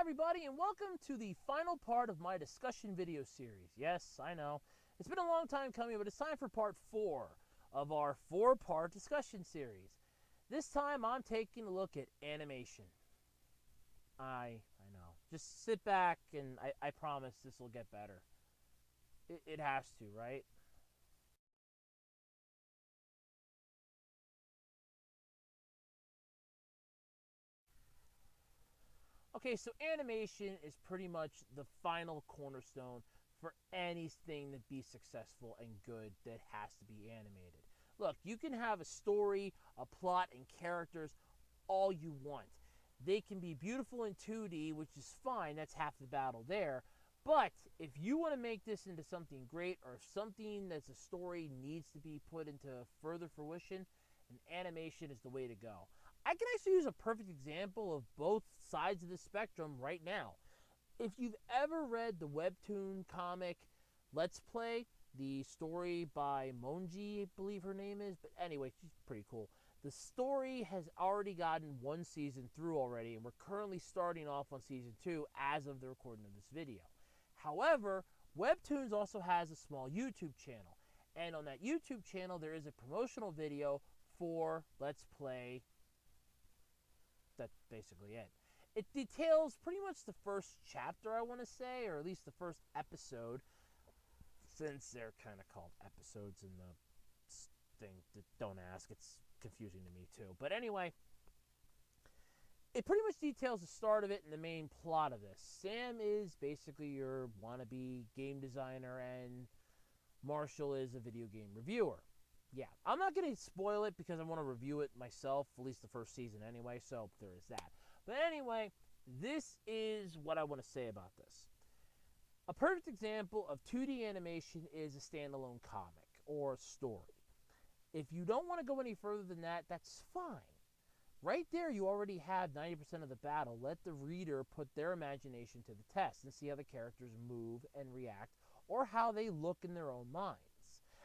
Hi everybody, and welcome to the final part of my discussion video series. Yes, I know, it's been a long time coming, but it's time for part 4 of our 4-part discussion series. This time I'm taking a look at animation. I know. Just sit back and I promise this will get better. It has to, right? Okay, so animation is pretty much the final cornerstone for anything to be successful and good that has to be animated. Look, you can have a story, a plot, and characters all you want. They can be beautiful in 2D, which is fine, that's half the battle there. But if you want to make this into something great or something that's a story needs to be put into further fruition, an animation is the way to go. I can actually use a perfect example of both sides of the spectrum right now. If you've ever read the webtoon comic Let's Play, the story by Monji, I believe her name is, but anyway, she's pretty cool. The story has already gotten one season through already, and we're currently starting off on season 2 as of the recording of this video. However, Webtoons also has a small YouTube channel, and on that YouTube channel there is a promotional video for Let's Play. That's basically it. It details pretty much the first chapter, I want to say, or at least the first episode, since they're kind of called episodes in the thing. Don't ask, it's confusing to me too. But anyway, it pretty much details the start of it and the main plot of this. Sam is basically your wannabe game designer, and Marshall is a video game reviewer. Yeah, I'm not going to spoil it because I want to review it myself, at least the first season anyway, so there is that. But anyway, this is what I want to say about this. A perfect example of 2D animation is a standalone comic or story. If you don't want to go any further than that, that's fine. Right there, you already have 90% of the battle. Let the reader put their imagination to the test and see how the characters move and react, or how they look in their own minds.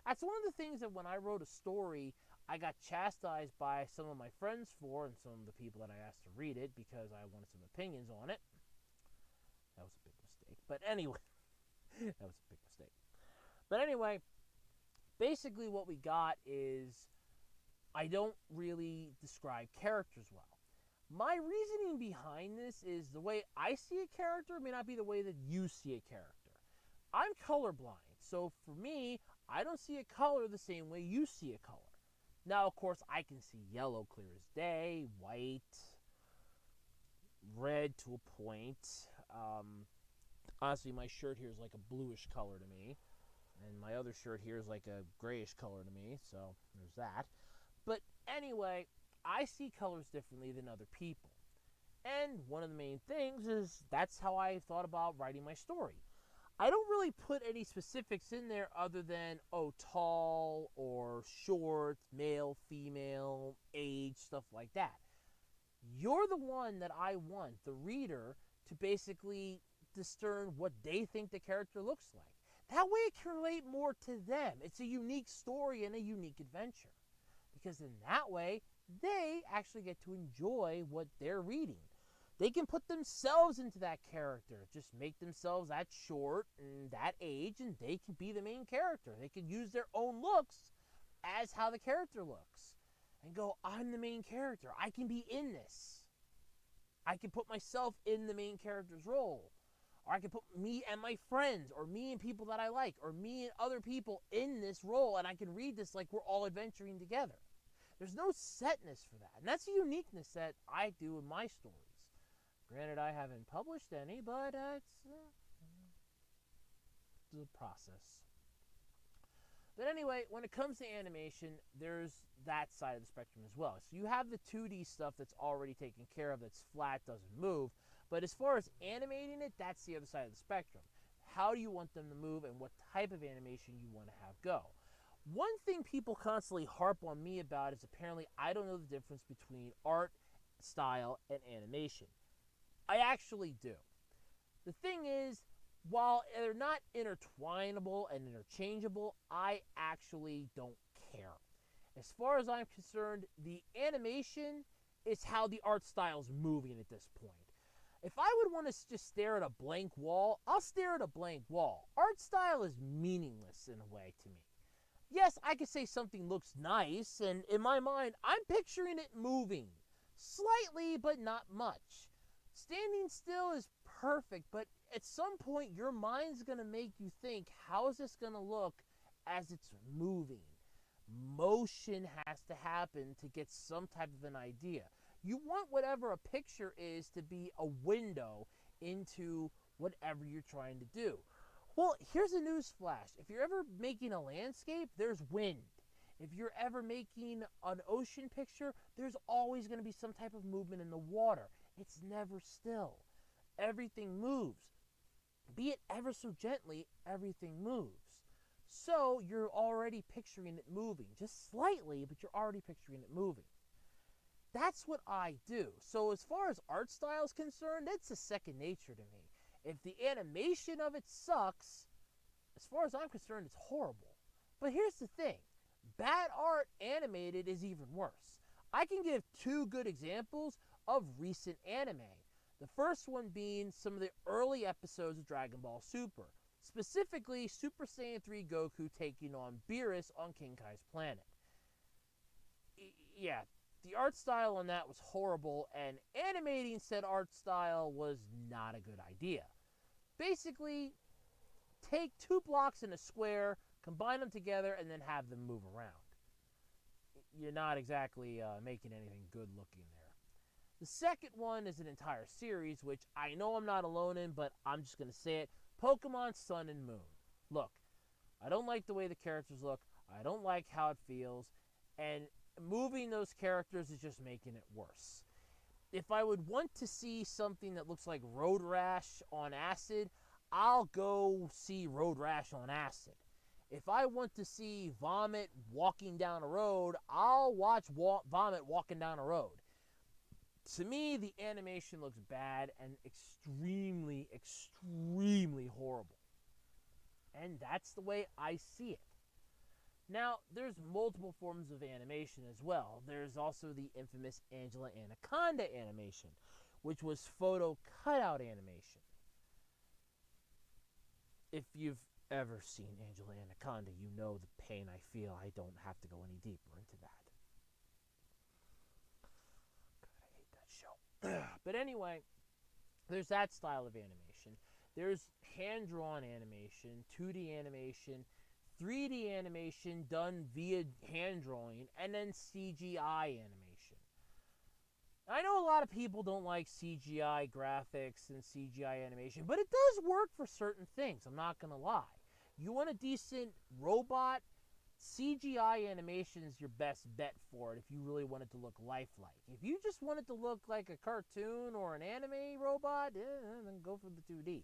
That's one of the things that when I wrote a story, I got chastised by some of my friends for, and some of the people that I asked to read it, because I wanted some opinions on it. That was a big mistake. But anyway, that was a big mistake. But anyway, basically what we got is I don't really describe characters well. My reasoning behind this is the way I see a character may not be the way that you see a character. I'm colorblind, so for me, I don't see a color the same way you see a color. Now, of course, I can see yellow clear as day, white, red to a point. Honestly, my shirt here is like a bluish color to me, and my other shirt here is like a grayish color to me, so there's that. But anyway, I see colors differently than other people. And one of the main things is that's how I thought about writing my story. I don't really put any specifics in there other than, oh, tall or short, male, female, age, stuff like that. You're the one that I want, the reader, to basically discern what they think the character looks like. That way it can relate more to them. It's a unique story and a unique adventure. Because in that way, they actually get to enjoy what they're reading. They can put themselves into that character, just make themselves that short and that age, and they can be the main character. They can use their own looks as how the character looks and go, I'm the main character. I can be in this. I can put myself in the main character's role. Or I can put me and my friends, or me and people that I like, or me and other people in this role, and I can read this like we're all adventuring together. There's no setness for that. And that's a uniqueness that I do in my stories. Granted, I haven't published any, but it's a process. But anyway, when it comes to animation, there's that side of the spectrum as well. So you have the 2D stuff that's already taken care of, that's flat, doesn't move. But as far as animating it, that's the other side of the spectrum. How do you want them to move, and what type of animation you want to have go? One thing people constantly harp on me about is apparently I don't know the difference between art, style, and animation. I actually do. The thing is, while they're not intertwinable and interchangeable, I actually don't care. As far as I'm concerned, the animation is how the art style is moving at this point. If I would want to just stare at a blank wall, I'll stare at a blank wall. Art style is meaningless in a way to me. Yes, I could say something looks nice, and in my mind, I'm picturing it moving. Slightly, but not much. Standing still is perfect, but at some point, your mind's going to make you think, how is this going to look as it's moving? Motion has to happen to get some type of an idea. You want whatever a picture is to be a window into whatever you're trying to do. Well, here's a news flash. If you're ever making a landscape, there's wind. If you're ever making an ocean picture, there's always going to be some type of movement in the water. It's never still. Everything moves. Be it ever so gently, everything moves. So you're already picturing it moving. Just slightly, but you're already picturing it moving. That's what I do. So as far as art style is concerned, it's a second nature to me. If the animation of it sucks, as far as I'm concerned, it's horrible. But here's the thing. Bad art animated is even worse. I can give two good examples of recent anime. The first one being some of the early episodes of Dragon Ball Super. Specifically, Super Saiyan 3 Goku taking on Beerus on King Kai's planet. Yeah, the art style on that was horrible, and animating said art style was not a good idea. Basically, take 2 blocks in a square, combine them together, and then have them move around. You're not exactly making anything good looking there. The second one is an entire series, which I know I'm not alone in, but I'm just going to say it. Pokemon Sun and Moon. Look, I don't like the way the characters look. I don't like how it feels. And moving those characters is just making it worse. If I would want to see something that looks like Road Rash on acid, I'll go see Road Rash on acid. If I want to see Vomit walking down a road, I'll watch Vomit walking down a road. To me, the animation looks bad and extremely, extremely horrible. And that's the way I see it. Now, there's multiple forms of animation as well. There's also the infamous Angela Anaconda animation, which was photo cutout animation. If you've ever seen Angela Anaconda, you know the pain I feel. I don't have to go any deeper into that. God, I hate that show. But anyway, there's that style of animation. There's hand-drawn animation, 2D animation, 3D animation done via hand drawing, and then CGI animation. I know a lot of people don't like CGI graphics and CGI animation, but it does work for certain things, I'm not going to lie. You want a decent robot, CGI animation is your best bet for it if you really want it to look lifelike. If you just want it to look like a cartoon or an anime robot, then go for the 2D.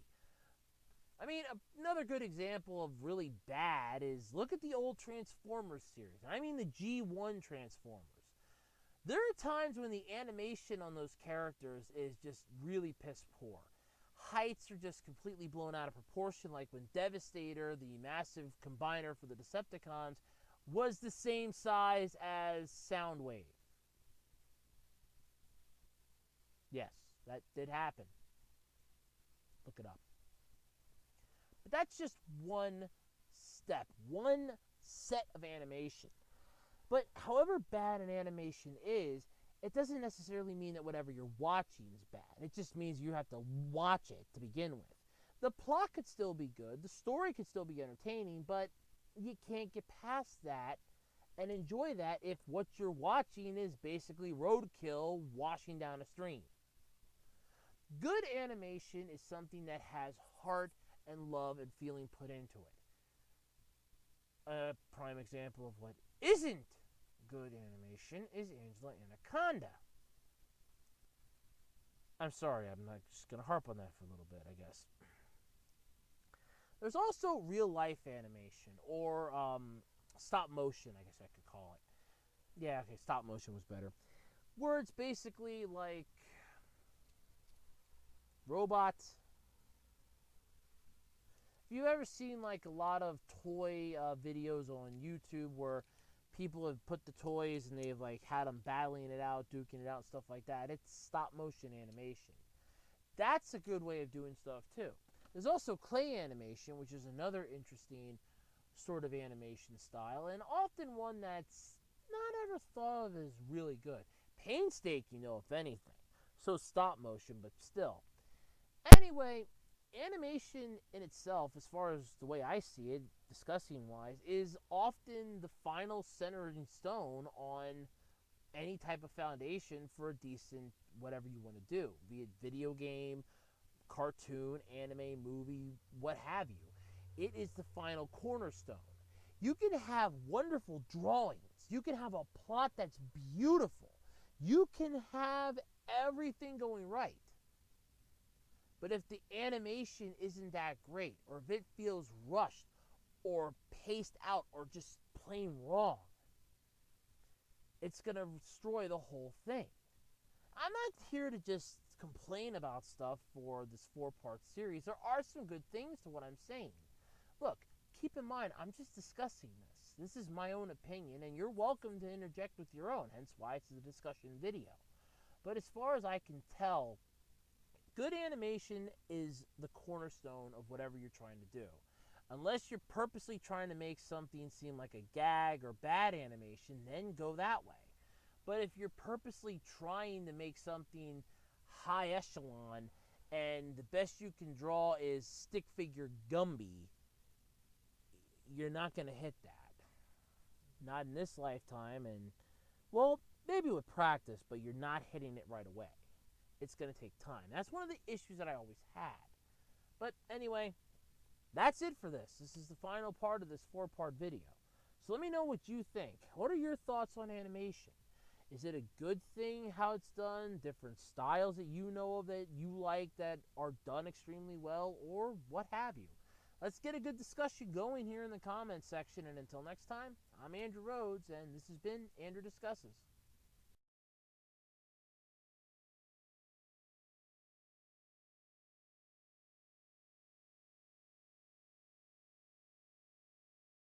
I mean, another good example of really bad is look at the old Transformers series. I mean the G1 Transformers. There are times when the animation on those characters is just really piss poor. Heights are just completely blown out of proportion, like when Devastator, the massive combiner for the Decepticons, was the same size as Soundwave. Yes, that did happen. Look it up. But that's just one step, one set of animation. But however bad an animation is, it doesn't necessarily mean that whatever you're watching is bad. It just means you have to watch it to begin with. The plot could still be good, the story could still be entertaining, but you can't get past that and enjoy that if what you're watching is basically roadkill washing down a stream. Good animation is something that has heart and love and feeling put into it. A prime example of what isn't good animation is Angela Anaconda. I'm sorry, I'm not just going to harp on that for a little bit, I guess. There's also real life animation, or stop motion, I guess I could call it. Yeah, okay, stop motion was better. Where it's basically like robots. If you've ever seen like a lot of toy videos on YouTube where people have put the toys and they've like had them battling it out, duking it out, stuff like that, it's stop motion animation. That's a good way of doing stuff too. There's also clay animation, which is another interesting sort of animation style, and often one that's not ever thought of as really good. Painstaking, though, if anything. So stop motion, but still. Anyway, animation in itself, as far as the way I see it, discussing wise, is often the final centering stone on any type of foundation for a decent whatever you want to do, be it video game, cartoon, anime, movie, what have you. It is the final cornerstone. You can have wonderful drawings. You can have a plot that's beautiful. You can have everything going right. But if the animation isn't that great, or if it feels rushed, or paced out, or just plain wrong, it's going to destroy the whole thing. I'm not here to just complain about stuff for this 4-part series. There are some good things to what I'm saying. Look, keep in mind, I'm just discussing this. This is my own opinion, and you're welcome to interject with your own, hence why it's a discussion video. But as far as I can tell, good animation is the cornerstone of whatever you're trying to do. Unless you're purposely trying to make something seem like a gag or bad animation, then go that way. But if you're purposely trying to make something high echelon and the best you can draw is stick figure Gumby, you're not going to hit that. Not in this lifetime, and, well, maybe with practice, but you're not hitting it right away. It's going to take time. That's one of the issues that I always had. But anyway, that's it for this. This is the final part of this 4-part video. So let me know what you think. What are your thoughts on animation? Is it a good thing how it's done? Different styles that you know of that you like that are done extremely well, or what have you? Let's get a good discussion going here in the comments section. And until next time, I'm Andrew Rhodes, and this has been Andrew Discusses.